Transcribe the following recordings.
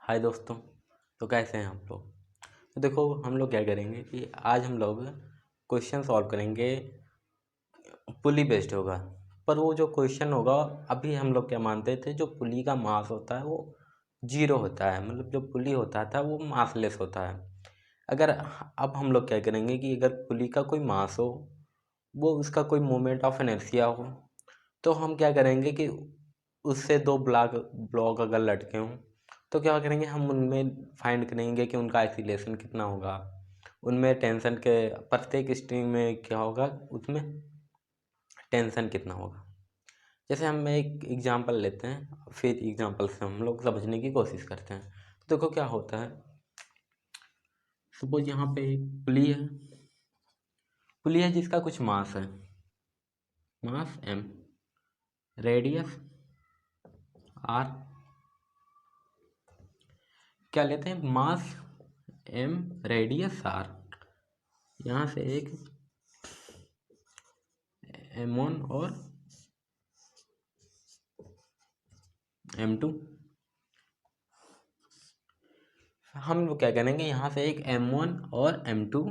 हाय दोस्तों। तो कैसे हैं आप लोग। तो देखो हम लोग क्या करेंगे कि आज हम लोग क्वेश्चन सॉल्व करेंगे। पुली बेस्ड होगा। पर वो जो क्वेश्चन होगा, अभी हम लोग क्या मानते थे, जो पुली का मास होता है वो जीरो होता है, मतलब जो पुली होता था वो मासलेस होता है। अगर अब हम लोग क्या करेंगे कि अगर पुली का कोई मास हो, वो उसका कोई मोमेंट ऑफ इनर्शिया हो, तो हम क्या करेंगे कि उससे दो ब्लॉक ब्लॉक अगर लटके हों तो क्या करेंगे, हम उनमें फाइंड करेंगे कि उनका आइसोलेशन कितना होगा, उनमें टेंशन के प्रत्येक स्ट्रिंग में क्या होगा, उसमें टेंशन कितना होगा। जैसे हम एक एग्जांपल लेते हैं, फिर एग्जांपल से हम लोग समझने की कोशिश करते हैं। तो देखो क्या होता है। सपोज यहाँ पे एक पुली है जिसका कुछ मास है, मास m, रेडियस r। क्या लेते हैं, मास m, रेडियस r। यहाँ से एक m1 और m2। हम लोग क्या करेंगे, यहाँ से एक m1 और m2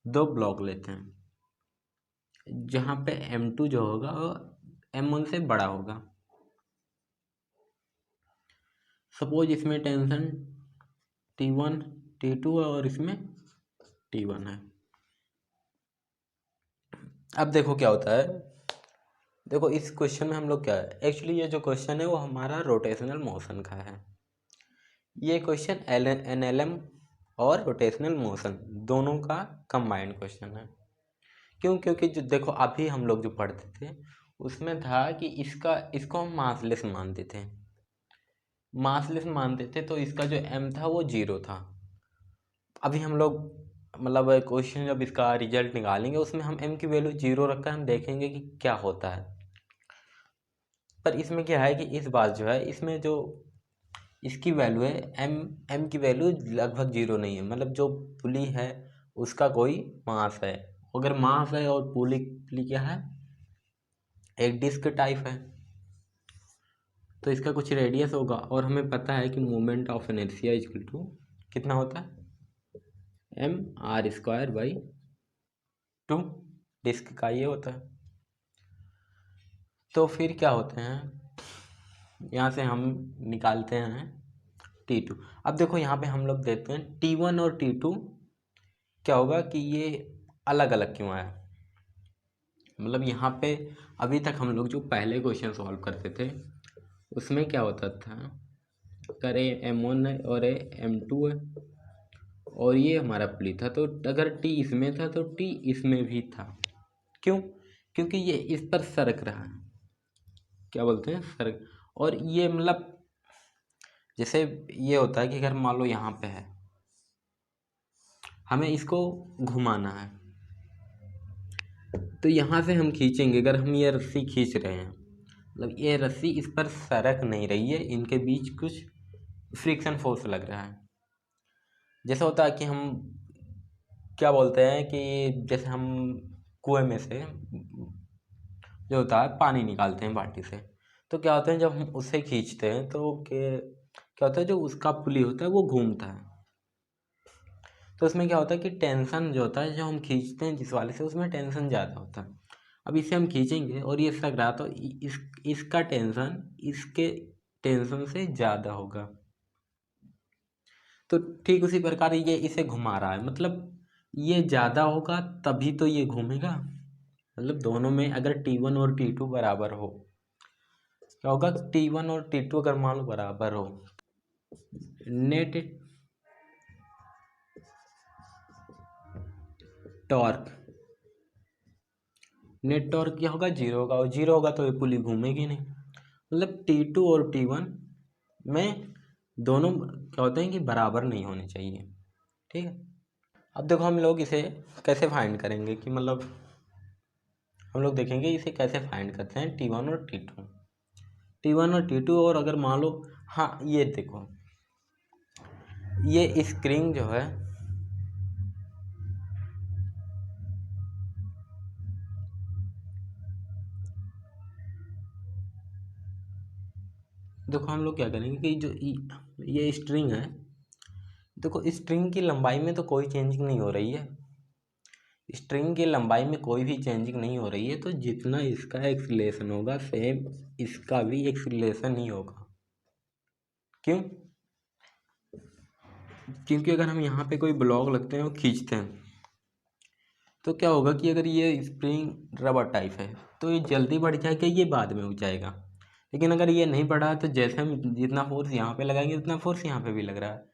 दो ब्लॉक लेते हैं, जहाँ पे m2 जो होगा वो m1 से बड़ा होगा। सपोज इसमें टेंशन T1 T2 है और इसमें T1 है। अब देखो क्या होता है। देखो इस क्वेश्चन में हम लोग क्या है, एक्चुअली ये जो क्वेश्चन है वो हमारा रोटेशनल मोशन का है। ये क्वेश्चन NLM और रोटेशनल मोशन दोनों का कंबाइंड क्वेश्चन है। क्यों? क्योंकि जो देखो अभी हम लोग जो पढ़ते थे उसमें था कि इसको हम मासलेस मानते थे। तो इसका जो m था वो जीरो था। अभी हम लोग मतलब क्वेश्चन जब इसका रिजल्ट निकालेंगे उसमें हम m की वैल्यू जीरो रखकर हम देखेंगे कि क्या होता है। पर इसमें क्या है कि इस बार जो है इसमें जो इसकी वैल्यू है m की वैल्यू लगभग जीरो नहीं है, मतलब जो पुली है उसका कोई मास है। अगर मास है और पुली क्या है, एक डिस्क टाइप है, तो इसका कुछ रेडियस होगा। और हमें पता है कि moment of inertia equal to कितना होता है, mr²/2। डिस्क का ये होता है। तो फिर क्या होते हैं, यहाँ से हम निकालते हैं T2। अब देखो यहाँ पे हम लोग देखते हैं T1 और T2 क्या होगा कि ये अलग अलग क्यों आया। मतलब यहाँ पे अभी तक हम लोग जो पहले क्वेश्चन सॉल्व करते थे उसमें क्या होता था, अगर ये m1 है और ये m2 है और ये हमारा पुली था, तो अगर T इसमें था तो T इसमें भी था। क्यों? क्योंकि ये इस पर सरक रहा है, क्या बोलते हैं, सरक। और ये मतलब जैसे ये होता है कि अगर मान लो यहाँ पे है, हमें इसको घुमाना है, तो यहाँ से हम खींचेंगे। अगर हम ये रस्सी खींच रहे हैं, मतलब ये रस्सी इस पर सरक नहीं रही है, इनके बीच कुछ फ्रिक्शन फोर्स लग रहा है। जैसे होता है कि हम क्या बोलते हैं कि जैसे हम कुएं में से जो होता है पानी निकालते हैं बाल्टी से, तो क्या होता है जब हम उसे खींचते हैं तो क्या होता है, जो उसका पुली होता है वो घूमता है। तो उसमें क्या होता है कि टेंशन जो होता है, जो हम खींचते हैं जिस वाले से, उसमें टेंशन ज़्यादा होता है। अब इसे हम खींचेंगे और ये सक रहा, तो इसका टेंशन इसके टेंशन से ज़्यादा होगा। तो ठीक उसी प्रकार ये इसे घुमा रहा है, मतलब ये ज़्यादा होगा तभी तो ये घूमेगा। मतलब दोनों में अगर T1 और T2 बराबर हो, क्या होगा, T1 और T2 अगर मान लो बराबर हो, नेट टॉर्क क्या होगा, जीरो होगा। और जीरो होगा तो ये पुली घूमेगी नहीं। मतलब T2 और T1 में दोनों क्या होते हैं कि बराबर नहीं होने चाहिए। ठीक है। अब देखो हम लोग इसे कैसे फाइंड करेंगे, कि मतलब हम लोग देखेंगे इसे कैसे फाइंड करते हैं T1 और T2। और अगर मान लो, हाँ ये देखो, ये स्प्रिंग जो है देखो हम लोग क्या करेंगे कि जो ये स्ट्रिंग है, देखो स्ट्रिंग की लंबाई में तो कोई चेंजिंग नहीं हो रही है, स्ट्रिंग की लंबाई में कोई भी चेंजिंग नहीं हो रही है, तो जितना इसका एक्सीलरेशन होगा सेम इसका भी एक्सीलरेशन ही होगा। क्यों? क्योंकि अगर हम यहाँ पे कोई ब्लॉक लगते हैं और खींचते हैं तो क्या होगा कि अगर ये स्प्रिंग रबर टाइप है तो ये जल्दी बढ़ जाएगा, ये बाद में उग जाएगा। लेकिन अगर ये नहीं बढ़ा तो जैसे हम जितना फोर्स यहाँ पे लगाएंगे उतना फोर्स यहाँ पे भी लग रहा है,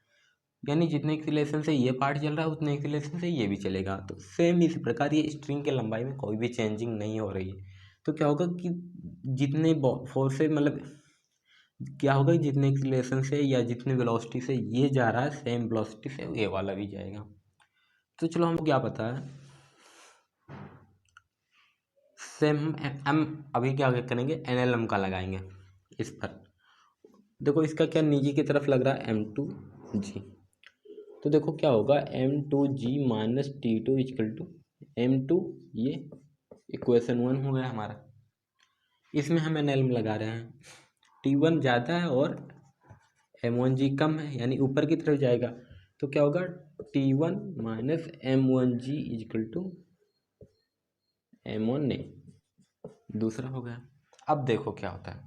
यानी जितने एक्सीलरेशन से ये पार्ट चल रहा है उतने एक्सीलरेशन से ये भी चलेगा। तो सेम इसी प्रकार ये स्ट्रिंग की लंबाई में कोई भी चेंजिंग नहीं हो रही है, तो क्या होगा कि जितने फोर्स से मतलब क्या होगा कि जितने एक्सीलरेशन से या जितनी वेलोसिटी से ये जा रहा है सेम वेलोसिटी से ये वाला भी जाएगा। तो चलो हमको क्या पता है, सेम हम अभी क्या करेंगे NLM का लगाएंगे इस पर। देखो इसका क्या नीचे की तरफ लग रहा है M2G, तो देखो क्या होगा M2G minus T2 equal to M2, ये इक्वेशन 1 हो गया हमारा। इसमें हम NLM लगा रहे हैं, T1 ज़्यादा है और M1G कम है, यानी ऊपर की तरफ जाएगा, तो क्या होगा T1 minus M1G equal to M1A, दूसरा हो गया। अब देखो क्या होता है,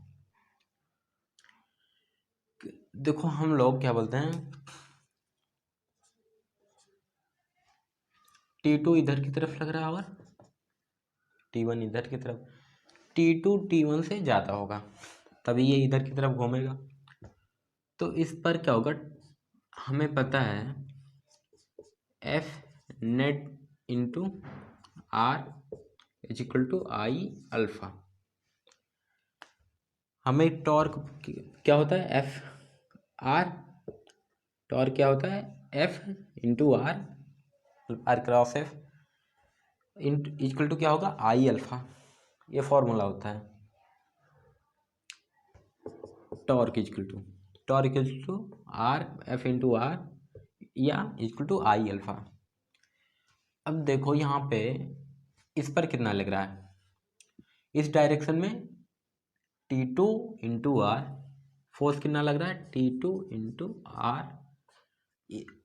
देखो हम लोग क्या बोलते हैं T2 इधर की तरफ लग रहा है और T1 इधर की तरफ, T2 T1 से ज़्यादा होगा तभी ये इधर की तरफ घूमेगा। तो इस पर क्या होगा, हमें पता है F net into R is equal to I alpha. हमें टॉर्क क्या होता है F R, टॉर्क क्या होता है F into R cross F equal to क्या होगा आई अल्फा, ये फॉर्मूला होता है torque equal to R F into R या इक्वल टू आई अल्फा। अब देखो यहाँ पे इस पर कितना लग रहा है, इस डायरेक्शन में T2 इंटू आर, फोर्स कितना लग रहा है T2 इंटू आर,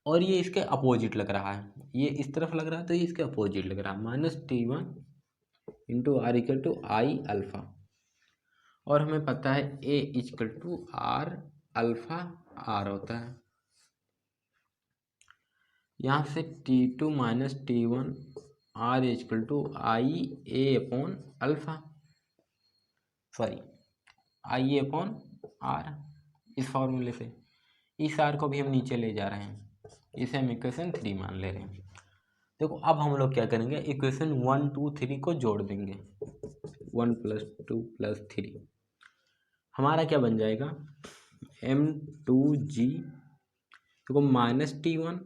और ये इसके अपोजिट लग रहा है, ये इस तरफ लग रहा है तो ये इसके अपोजिट लग रहा है minus T1 into R equal to I alpha. और हमें पता है A equal to R alpha R होता है, यहाँ से T2 minus T1 R equal to I A upon alpha, sorry I A upon R, इस फॉर्मूले से इस आर को भी हम नीचे ले जा रहे हैं, इसे हम इक्वेशन 3 मान ले रहे हैं। देखो अब हम लोग क्या करेंगे, इक्वेशन 1 2 3 को जोड़ देंगे, 1 + 2 + 3 हमारा क्या बन जाएगा M2G, देखो minus T1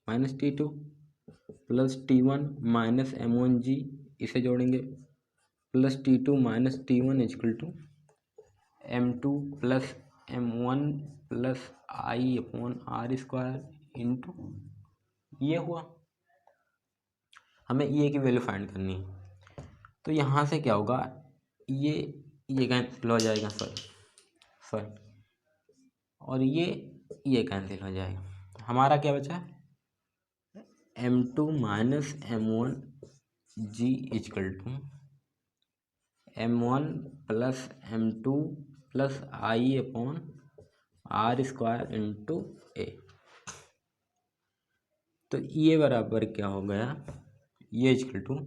minus T2 plus T1 minus M1G, इसे जोड़ेंगे plus T2 minus T1 equal to M2 plus M1 plus I upon R square into ये हुआ। हमें ये की वैल्यू फाइंड करनी है, तो यहाँ से क्या होगा ये कैंसिल हो जाएगा, सॉरी और ये कैंसिल हो जाएगा, हमारा क्या बचा M2 minus M1G equal to M1 plus M2 plus I upon R square into A. तो ये बराबर क्या हो गया, ये इक्वल टू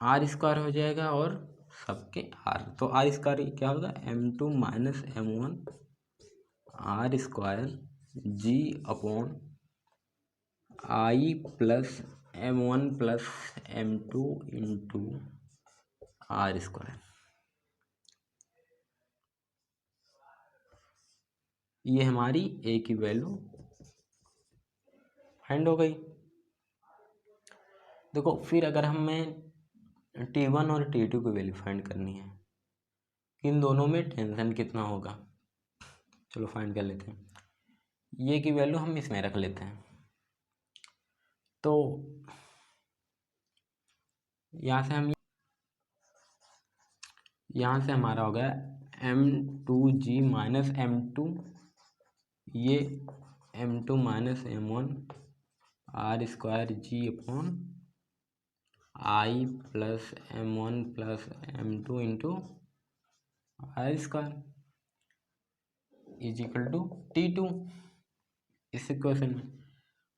आर स्क्वायर हो जाएगा और सबके आर, तो आर स्क्वायर क्या होगा M2 minus M1 R square G upon I plus M1 plus M2 into R square. ये हमारी ए की वैल्यू फाइंड हो गई। देखो फिर अगर हमें T1 और T2 की वैल्यू फाइंड करनी है, इन दोनों में टेंशन कितना होगा, चलो फाइंड कर लेते हैं। ये की वैल्यू हम इसमें रख लेते हैं, तो यहाँ से हम यहाँ से हमारा हो गया m2g माइनस m2, ये m2 minus m1 R square G upon I plus m1 plus m2 into R square is equal to T2। इस इक्वेशन में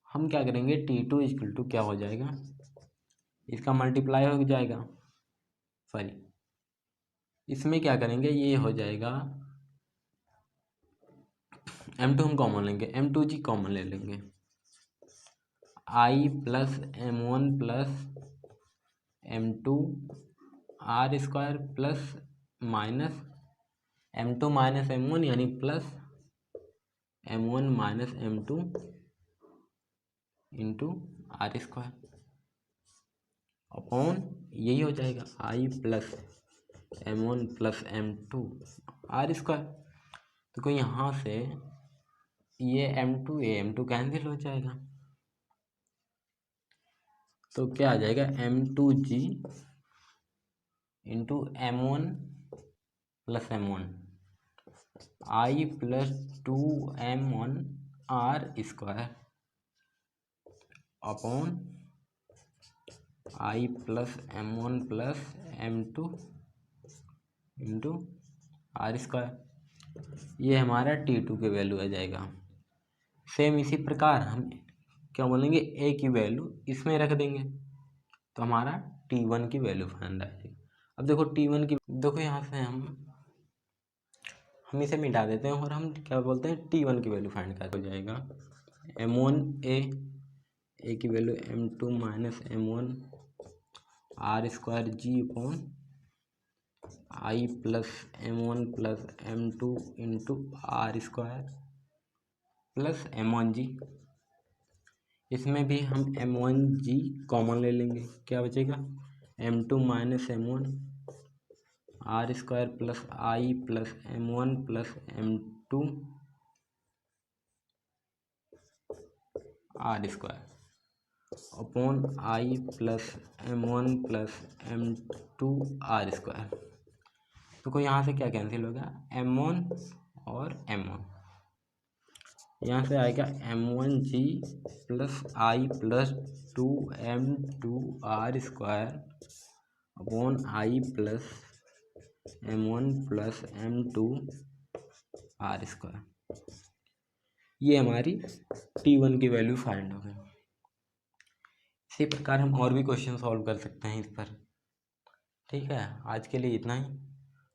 हम क्या करेंगे, T2 इक्वल टू क्या हो जाएगा, इसका मल्टीप्लाई हो जाएगा, सॉरी इसमें क्या करेंगे, ये हो जाएगा m2 हम कॉमन लेंगे, m2g कॉमन ले लेंगे, I plus m1 plus m2 R square plus minus m2 minus m1 यानी plus m1 minus m2 into R square upon यही हो जाएगा I plus m1 plus m2 R square. तो यहाँ से ये m2 कैंसिल हो जाएगा, तो क्या आ जाएगा m2g into m1 plus m1 I plus 2m1 R square upon I plus m1 plus m2 into R square. ये हमारा T2 के वैल्यू आ जाएगा। सेम इसी प्रकार हम क्या बोलेंगे, ए की वैल्यू इसमें रख देंगे तो हमारा T1 की वैल्यू फाइंड आएगी। अब देखो T1 की, देखो यहाँ से हम इसे मिटा देते हैं और हम क्या बोलते हैं, T1 की वैल्यू फाइंड कर हो जाएगा m1 ए की value m2 minus m1 R square G upon I plus m1 plus m2 into R square plus m1g। इसमें भी हम m1g कॉमन ले लेंगे, क्या बचेगा m2 minus m1 R square plus I plus m1 plus m2 R square upon I plus m1 plus m2 R square. तो कोई यहाँ से क्या कैंसिल होगा, m1 और m1, यहाँ से आएगा m1g plus I plus 2m2 R square upon I plus m1 plus m2 R square. ये हमारी T1 की वैल्यू फाइंड हो गई। इसी प्रकार हम और भी क्वेश्चन सॉल्व कर सकते हैं इस पर। ठीक है, आज के लिए इतना ही।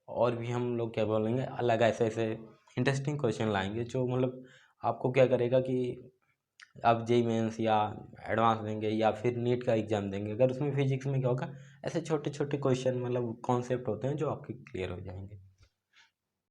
और भी हम लोग क्या बोलेंगे, अलग ऐसे ऐसे इंटरेस्टिंग क्वेश्चन लाएंगे जो मतलब आपको क्या करेगा कि आप जेईई मेंस या एडवांस देंगे या फिर नीट का एग्ज़ाम देंगे, अगर उसमें फिजिक्स में क्या होगा, ऐसे छोटे छोटे क्वेश्चन मतलब कॉन्सेप्ट होते हैं जो आपके क्लियर हो जाएंगे।